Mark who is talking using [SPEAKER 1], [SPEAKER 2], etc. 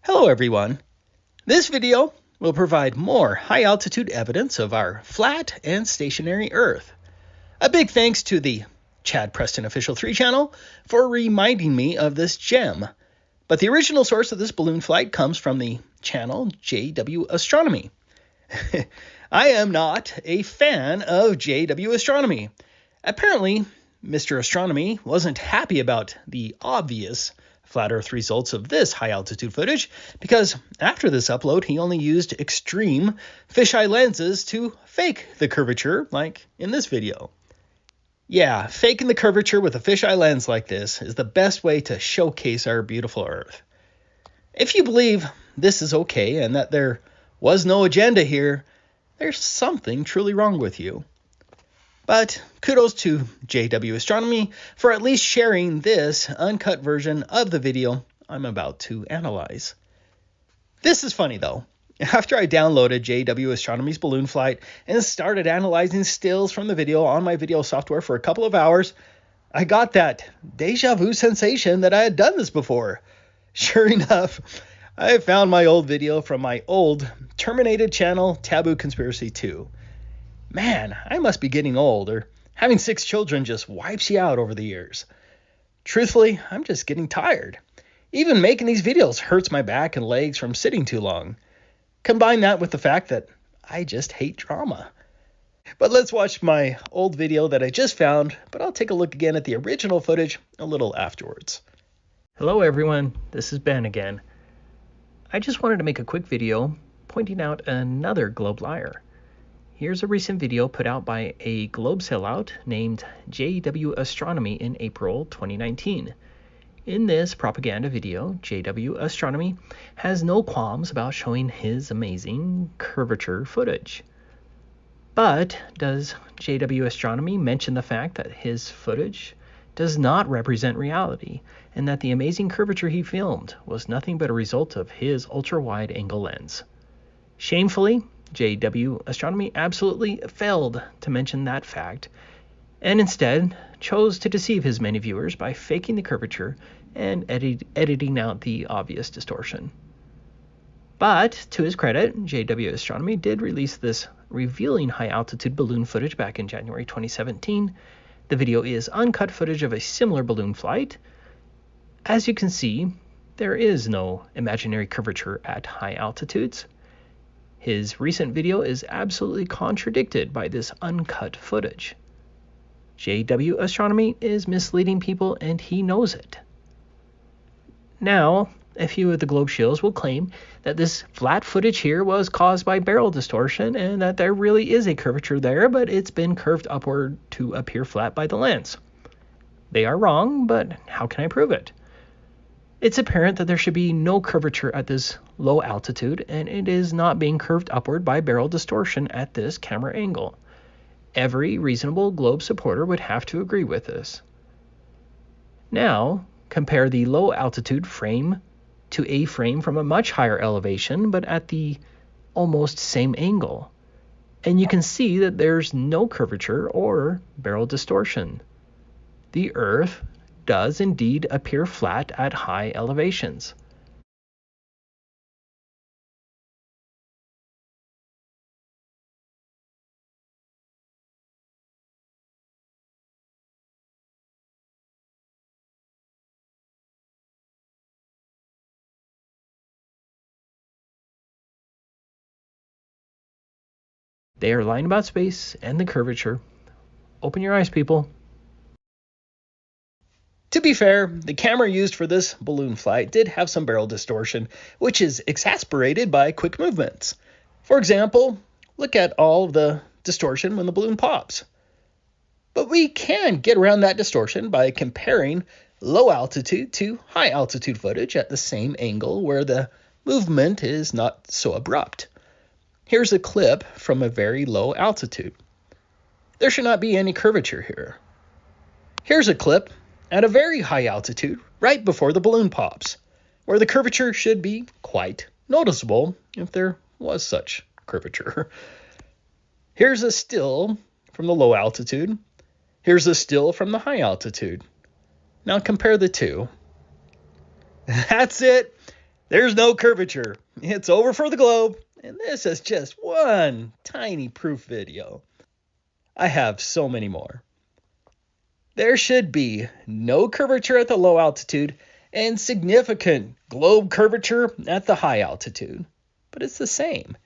[SPEAKER 1] Hello everyone. This video will provide more high-altitude evidence of our flat and stationary Earth. A big thanks to the Chad Preston Official 3 channel for reminding me of this gem. But the original source of this balloon flight comes from the channel JW Astronomy. I am not a fan of JW Astronomy. Apparently, Mr. Astronomy wasn't happy about the obvious flat Earth results of this high-altitude footage because after this upload, he only used extreme fisheye lenses to fake the curvature like in this video. Yeah, faking the curvature with a fisheye lens like this is the best way to showcase our beautiful Earth. If you believe this is okay and that there was no agenda here, there's something truly wrong with you. But kudos to JW Astronomy for at least sharing this uncut version of the video I'm about to analyze. This is funny though. After I downloaded JW Astronomy's balloon flight and started analyzing stills from the video on my video software for a couple of hours, I got that deja vu sensation that I had done this before. Sure enough, I found my old video from my old terminated channel, TABOO Conspiracy 2. Man, I must be getting old, or having 6 children just wipes you out over the years. Truthfully, I'm just getting tired. Even making these videos hurts my back and legs from sitting too long. Combine that with the fact that I just hate drama. But let's watch my old video that I just found, but I'll take a look again at the original footage a little afterwards.
[SPEAKER 2] Hello everyone, this is Ben again. I just wanted to make a quick video pointing out another globe liar. Here's a recent video put out by a globe sellout named JW Astronomy in April 2019. In this propaganda video, JW Astronomy has no qualms about showing his amazing curvature footage. But does JW Astronomy mention the fact that his footage does not represent reality and that the amazing curvature he filmed was nothing but a result of his ultra-wide angle lens? Shamefully, JW Astronomy absolutely failed to mention that fact and instead chose to deceive his many viewers by faking the curvature and editing out the obvious distortion. But to his credit, JW Astronomy did release this revealing high-altitude balloon footage back in January 2017. The video is uncut footage of a similar balloon flight. As you can see, there is no imaginary curvature at high altitudes. His recent video is absolutely contradicted by this uncut footage. JW Astronomy is misleading people and he knows it. Now, a few of the globe shills will claim that this flat footage here was caused by barrel distortion and that there really is a curvature there, but it's been curved upward to appear flat by the lens. They are wrong, but how can I prove it? It's apparent that there should be no curvature at this low altitude, and it is not being curved upward by barrel distortion at this camera angle. Every reasonable globe supporter would have to agree with this. Now, compare the low altitude frame to a frame from a much higher elevation, but at the almost same angle. And you can see that there's no curvature or barrel distortion. The Earth does indeed appear flat at high elevations. They are lying about space and the curvature. Open your eyes, people.
[SPEAKER 1] To be fair, the camera used for this balloon flight did have some barrel distortion, which is exacerbated by quick movements. For example, look at all of the distortion when the balloon pops. But we can get around that distortion by comparing low altitude to high altitude footage at the same angle where the movement is not so abrupt. Here's a clip from a very low altitude. There should not be any curvature here. Here's a clip at a very high altitude, right before the balloon pops, where the curvature should be quite noticeable if there was such curvature. Here's a still from the low altitude. Here's a still from the high altitude. Now compare the two. That's it. There's no curvature. It's over for the globe, and this is just one tiny proof video. I have so many more. There should be no curvature at the low altitude and significant globe curvature at the high altitude, but it's the same.